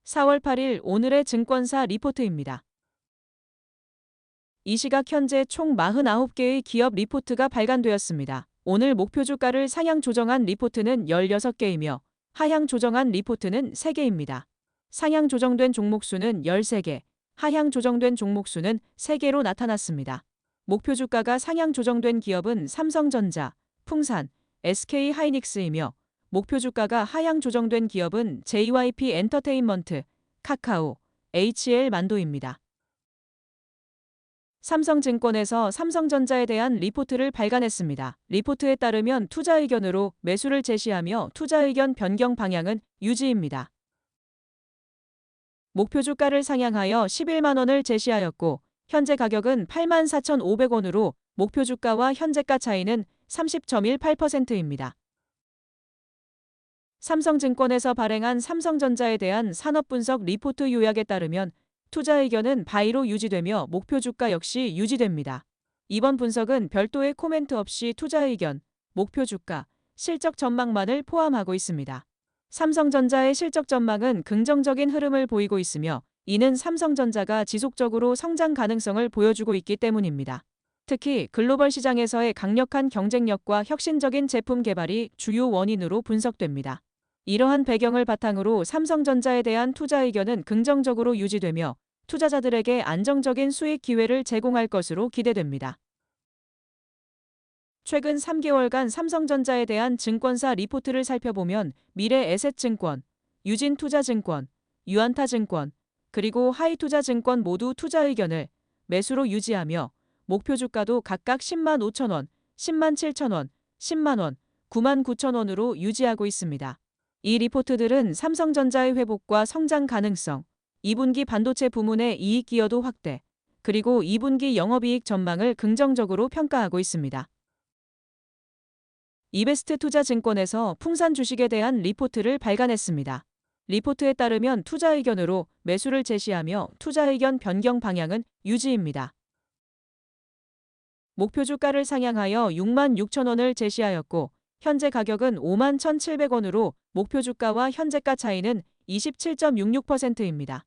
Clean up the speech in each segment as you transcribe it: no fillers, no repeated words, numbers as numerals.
4월 8일 오늘의 증권사 리포트입니다. 이 시각 현재 총 49개의 기업 리포트가 발간되었습니다. 오늘 목표 주가를 상향 조정한 리포트는 16개이며 하향 조정한 리포트는 3개입니다. 상향 조정된 종목 수는 13개, 하향 조정된 종목 수는 3개로 나타났습니다. 목표 주가가 상향 조정된 기업은 삼성전자, 풍산, SK하이닉스이며 목표 주가가 하향 조정된 기업은 JYP 엔터테인먼트, 카카오, HL만도입니다. 삼성증권에서 삼성전자에 대한 리포트를 발간했습니다. 리포트에 따르면 투자 의견으로 매수를 제시하며 투자 의견 변경 방향은 유지입니다. 목표 주가를 상향하여 11만 원을 제시하였고 현재 가격은 84,500원으로 목표 주가와 현재가 차이는 30.18%입니다. 삼성증권에서 발행한 삼성전자에 대한 산업분석 리포트 요약에 따르면 투자 의견은 바이로 유지되며 목표 주가 역시 유지됩니다. 이번 분석은 별도의 코멘트 없이 투자 의견, 목표 주가, 실적 전망만을 포함하고 있습니다. 삼성전자의 실적 전망은 긍정적인 흐름을 보이고 있으며 이는 삼성전자가 지속적으로 성장 가능성을 보여주고 있기 때문입니다. 특히 글로벌 시장에서의 강력한 경쟁력과 혁신적인 제품 개발이 주요 원인으로 분석됩니다. 이러한 배경을 바탕으로 삼성전자에 대한 투자 의견은 긍정적으로 유지되며 투자자들에게 안정적인 수익 기회를 제공할 것으로 기대됩니다. 최근 3개월간 삼성전자에 대한 증권사 리포트를 살펴보면 미래에셋증권, 유진투자증권, 유안타증권, 그리고 하이투자증권 모두 투자 의견을 매수로 유지하며 목표 주가도 각각 10만 5천 원, 10만 7천 원, 10만 원, 9만 9천 원으로 유지하고 있습니다. 이 리포트들은 삼성전자의 회복과 성장 가능성, 2분기 반도체 부문의 이익 기여도 확대, 그리고 2분기 영업이익 전망을 긍정적으로 평가하고 있습니다. 이베스트 투자증권에서 풍산 주식에 대한 리포트를 발간했습니다. 리포트에 따르면 투자 의견으로 매수를 제시하며 투자 의견 변경 방향은 유지입니다. 목표 주가를 상향하여 6만 6천 원을 제시하였고 현재 가격은 5만 1,700원으로 목표 주가와 현재가 차이는 27.66%입니다.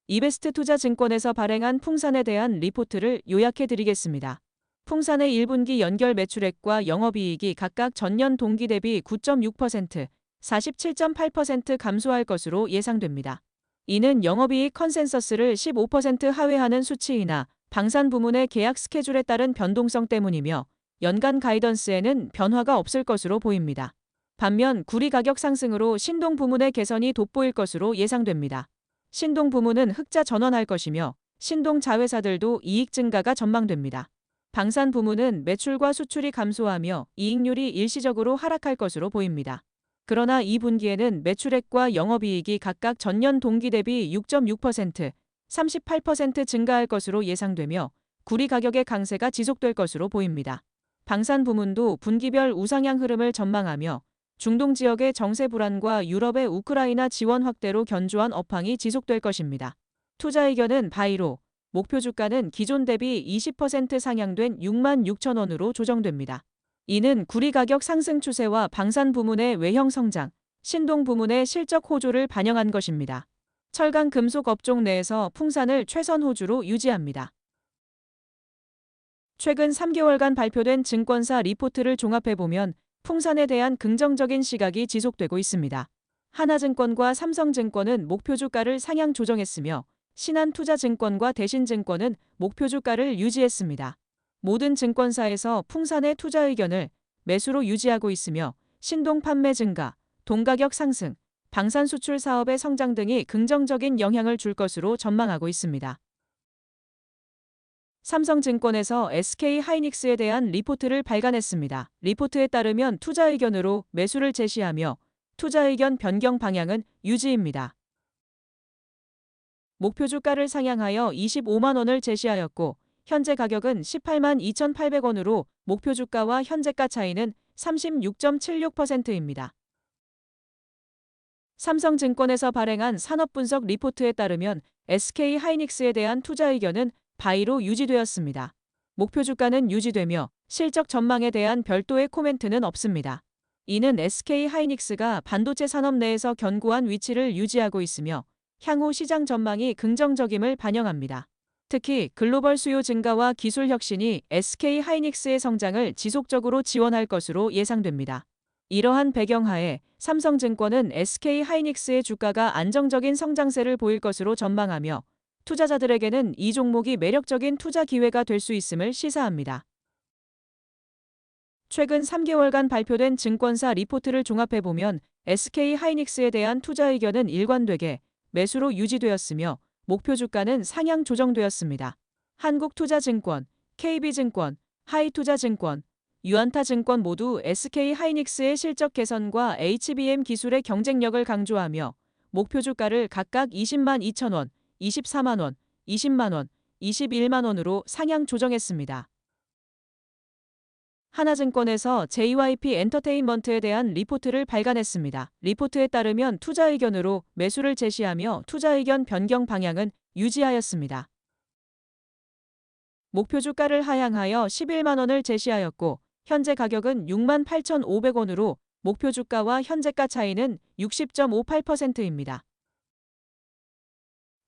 이베스트 투자증권에서 발행한 풍산에 대한 리포트를 요약해 드리겠습니다. 풍산의 1분기 연결 매출액과 영업이익이 각각 전년 동기 대비 9.6%, 47.8% 감소할 것으로 예상됩니다. 이는 영업이익 컨센서스를 15% 하회하는 수치이나 방산 부문의 계약 스케줄에 따른 변동성 때문이며 연간 가이던스에는 변화가 없을 것으로 보입니다. 반면 구리 가격 상승으로 신동 부문의 개선이 돋보일 것으로 예상됩니다. 신동 부문은 흑자 전환할 것이며 신동 자회사들도 이익 증가가 전망됩니다. 방산 부문은 매출과 수출이 감소하며 이익률이 일시적으로 하락할 것으로 보입니다. 그러나 2분기에는 매출액과 영업이익이 각각 전년 동기 대비 6.6%, 38% 증가할 것으로 예상되며 구리 가격의 강세가 지속될 것으로 보입니다. 방산 부문도 분기별 우상향 흐름을 전망하며 중동 지역의 정세 불안과 유럽의 우크라이나 지원 확대로 견조한 업황이 지속될 것입니다. 투자 의견은 바이로, 목표 주가는 기존 대비 20% 상향된 6만 6천 원으로 조정됩니다. 이는 구리 가격 상승 추세와 방산 부문의 외형 성장, 신동 부문의 실적 호조를 반영한 것입니다. 철강 금속 업종 내에서 풍산을 최선 호주로 유지합니다. 최근 3개월간 발표된 증권사 리포트를 종합해보면 풍산에 대한 긍정적인 시각이 지속되고 있습니다. 하나증권과 삼성증권은 목표 주가를 상향 조정했으며 신한투자증권과 대신증권은 목표 주가를 유지했습니다. 모든 증권사에서 풍산의 투자 의견을 매수로 유지하고 있으며 신동 판매 증가, 동가격 상승, 방산 수출 사업의 성장 등이 긍정적인 영향을 줄 것으로 전망하고 있습니다. 삼성증권에서 SK하이닉스에 대한 리포트를 발간했습니다. 리포트에 따르면 투자 의견으로 매수를 제시하며 투자 의견 변경 방향은 유지입니다. 목표 주가를 상향하여 25만 원을 제시하였고 현재 가격은 18만 2,800원으로 목표 주가와 현재가 차이는 36.76%입니다. 삼성증권에서 발행한 산업분석 리포트에 따르면 SK하이닉스에 대한 투자 의견은 바이로 유지되었습니다. 목표 주가는 유지되며 실적 전망에 대한 별도의 코멘트는 없습니다. 이는 SK 하이닉스가 반도체 산업 내에서 견고한 위치를 유지하고 있으며 향후 시장 전망이 긍정적임을 반영합니다. 특히 글로벌 수요 증가와 기술 혁신이 SK하이닉스의 성장을 지속적으로 지원할 것으로 예상됩니다. 이러한 배경하에 삼성증권은 SK하이닉스의 주가가 안정적인 성장세를 보일 것으로 전망하며 투자자들에게는 이 종목이 매력적인 투자 기회가 될 수 있음을 시사합니다. 최근 3개월간 발표된 증권사 리포트를 종합해보면 SK하이닉스에 대한 투자 의견은 일관되게 매수로 유지되었으며 목표 주가는 상향 조정되었습니다. 한국투자증권, KB증권, 하이투자증권, 유안타증권 모두 SK하이닉스의 실적 개선과 HBM 기술의 경쟁력을 강조하며 목표 주가를 각각 20만 2천 원, 24만 원, 20만 원, 21만 원으로 상향 조정했습니다. 하나증권에서 JYP 엔터테인먼트에 대한 리포트를 발간했습니다. 리포트에 따르면 투자 의견으로 매수를 제시하며 투자 의견 변경 방향은 유지하였습니다. 목표 주가를 하향하여 11만 원을 제시하였고 현재 가격은 6만 8,500원으로 목표 주가와 현재가 차이는 60.58%입니다.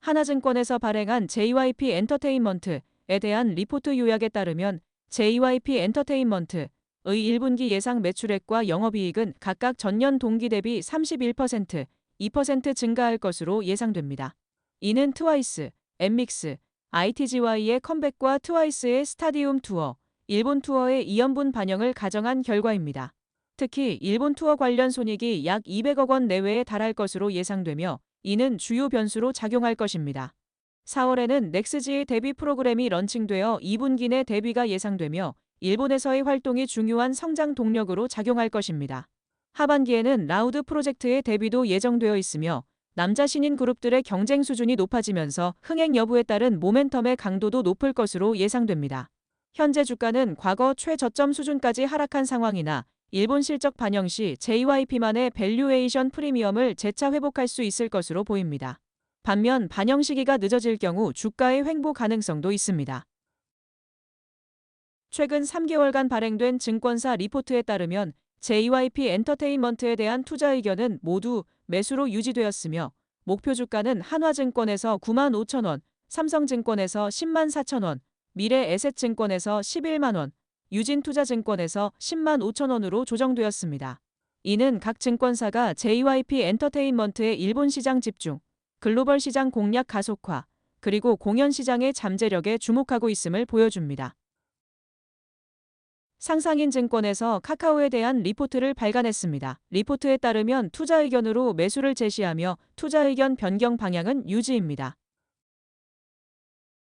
하나증권에서 발행한 JYP 엔터테인먼트에 대한 리포트 요약에 따르면 JYP 엔터테인먼트의 1분기 예상 매출액과 영업이익은 각각 전년 동기 대비 31%, 2% 증가할 것으로 예상됩니다. 이는 트와이스, 엠믹스, ITZY의 컴백과 트와이스의 스타디움 투어, 일본 투어의 2연분 반영을 가정한 결과입니다. 특히 일본 투어 관련 손익이 약 200억 원 내외에 달할 것으로 예상되며 이는 주요 변수로 작용할 것입니다. 4월에는 넥스지의 데뷔 프로그램이 런칭되어 2분기 내 데뷔가 예상되며 일본에서의 활동이 중요한 성장 동력으로 작용할 것입니다. 하반기에는 라우드 프로젝트의 데뷔도 예정되어 있으며 남자 신인 그룹들의 경쟁 수준이 높아지면서 흥행 여부에 따른 모멘텀의 강도도 높을 것으로 예상됩니다. 현재 주가는 과거 최저점 수준까지 하락한 상황이나 일본 실적 반영 시 JYP만의 밸류에이션 프리미엄을 재차 회복할 수 있을 것으로 보입니다. 반면 반영 시기가 늦어질 경우 주가의 횡보 가능성도 있습니다. 최근 3개월간 발행된 증권사 리포트에 따르면 JYP 엔터테인먼트에 대한 투자 의견은 모두 매수로 유지되었으며 목표 주가는 한화증권에서 9만 5천 원, 삼성증권에서 10만 4천 원, 미래에셋증권에서 11만 원, 유진투자증권에서 10만 5천 원으로 조정되었습니다. 이는 각 증권사가 JYP 엔터테인먼트의 일본 시장 집중, 글로벌 시장 공략 가속화, 그리고 공연 시장의 잠재력에 주목하고 있음을 보여줍니다. 상상인 증권에서 카카오에 대한 리포트를 발간했습니다. 리포트에 따르면 투자 의견으로 매수를 제시하며 투자 의견 변경 방향은 유지입니다.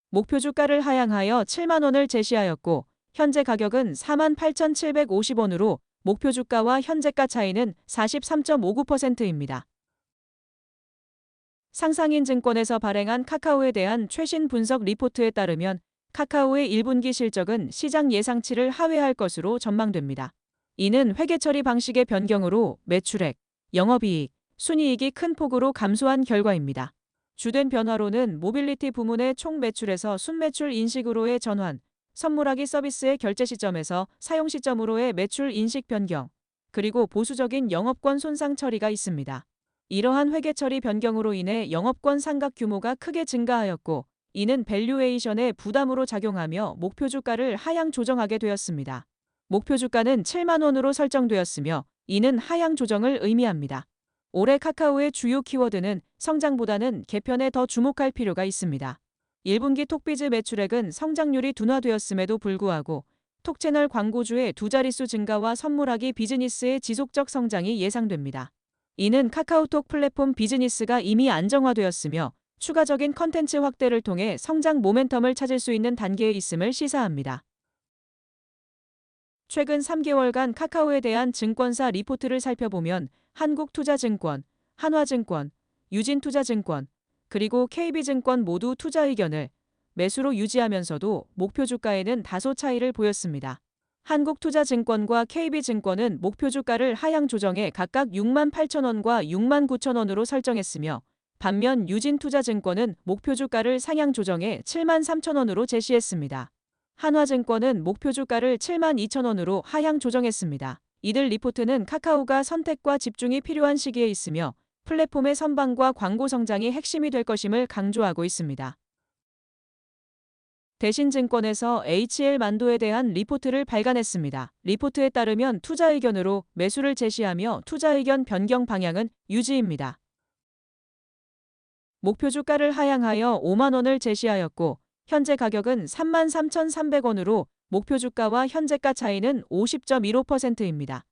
목표 주가를 하향하여 7만 원을 제시하였고 현재 가격은 4만 8,750원으로 목표 주가와 현재가 차이는 43.59%입니다. 상상인 증권에서 발행한 카카오에 대한 최신 분석 리포트에 따르면 카카오의 1분기 실적은 시장 예상치를 하회할 것으로 전망됩니다. 이는 회계 처리 방식의 변경으로 매출액, 영업이익, 순이익이 큰 폭으로 감소한 결과입니다. 주된 변화로는 모빌리티 부문의 총 매출에서 순매출 인식으로의 전환, 선물하기 서비스의 결제 시점에서 사용 시점으로의 매출 인식 변경, 그리고 보수적인 영업권 손상 처리가 있습니다. 이러한 회계 처리 변경으로 인해 영업권 상각 규모가 크게 증가하였고 이는 밸류에이션의 부담으로 작용하며 목표 주가를 하향 조정하게 되었습니다. 목표 주가는 7만 원으로 설정되었으며 이는 하향 조정을 의미합니다. 올해 카카오의 주요 키워드는 성장보다는 개편에 더 주목할 필요가 있습니다. 1분기 톡비즈 매출액은 성장률이 둔화되었음에도 불구하고 톡채널 광고주의 두 자릿수 증가와 선물하기 비즈니스의 지속적 성장이 예상됩니다. 이는 카카오톡 플랫폼 비즈니스가 이미 안정화되었으며 추가적인 컨텐츠 확대를 통해 성장 모멘텀을 찾을 수 있는 단계에 있음을 시사합니다. 최근 3개월간 카카오에 대한 증권사 리포트를 살펴보면 한국투자증권, 한화증권, 유진투자증권, 그리고 KB증권 모두 투자 의견을 매수로 유지하면서도 목표 주가에는 다소 차이를 보였습니다. 한국투자증권과 KB증권은 목표 주가를 하향 조정해 각각 6만 8천 원과 6만 9천 원으로 설정했으며 반면 유진투자증권은 목표 주가를 상향 조정해 7만 3천 원으로 제시했습니다. 한화증권은 목표 주가를 7만 2천 원으로 하향 조정했습니다. 이들 리포트는 카카오가 선택과 집중이 필요한 시기에 있으며 플랫폼의 선방과 광고 성장이 핵심이 될 것임을 강조하고 있습니다. 대신증권에서 HL만도에 대한 리포트를 발간했습니다. 리포트에 따르면 투자 의견으로 매수를 제시하며 투자 의견 변경 방향은 유지입니다. 목표 주가를 하향하여 5만 원을 제시하였고 현재 가격은 33,300원으로 목표 주가와 현재가 차이는 50.15%입니다.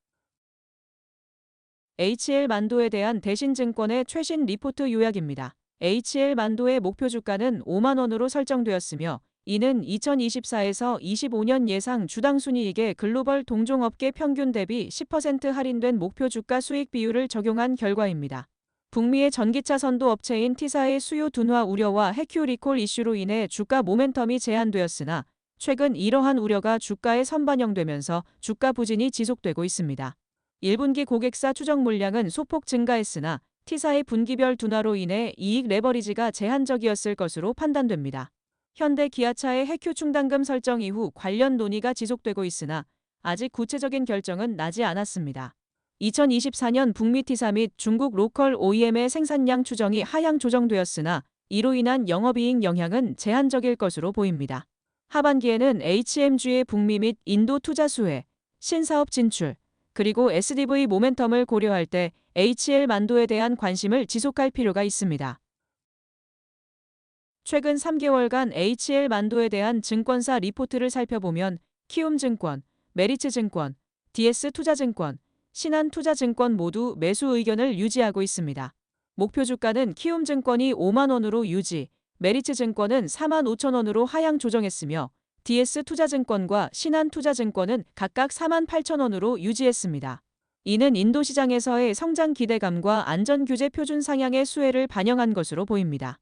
HL만도에 대한 대신증권의 최신 리포트 요약입니다. HL만도의 목표 주가는 5만 원으로 설정되었으며 이는 2024에서 25년 예상 주당 순이익의 글로벌 동종업계 평균 대비 10% 할인된 목표 주가 수익 비율을 적용한 결과입니다. 북미의 전기차 선도 업체인 T사의 수요 둔화 우려와 해큐 리콜 이슈로 인해 주가 모멘텀이 제한되었으나 최근 이러한 우려가 주가에 선반영되면서 주가 부진이 지속되고 있습니다. 1분기 고객사 추정 물량은 소폭 증가했으나 T사의 분기별 둔화로 인해 이익 레버리지가 제한적이었을 것으로 판단됩니다. 현대 기아차의 해큐 충당금 설정 이후 관련 논의가 지속되고 있으나 아직 구체적인 결정은 나지 않았습니다. 2024년 북미 T사 및 중국 로컬 OEM의 생산량 추정이 하향 조정되었으나 이로 인한 영업이익 영향은 제한적일 것으로 보입니다. 하반기에는 HMG의 북미 및 인도 투자 수혜, 신사업 진출, 그리고 SDV 모멘텀을 고려할 때 HL만도에 대한 관심을 지속할 필요가 있습니다. 최근 3개월간 HL만도에 대한 증권사 리포트를 살펴보면 키움증권, 메리츠증권, DS투자증권, 신한투자증권 모두 매수 의견을 유지하고 있습니다. 목표 주가는 키움증권이 5만 원으로 유지, 메리츠증권은 4만 5천 원으로 하향 조정했으며 DS투자증권과 신한투자증권은 각각 4만 8천 원으로 유지했습니다. 이는 인도 시장에서의 성장 기대감과 안전규제 표준 상향의 수혜를 반영한 것으로 보입니다.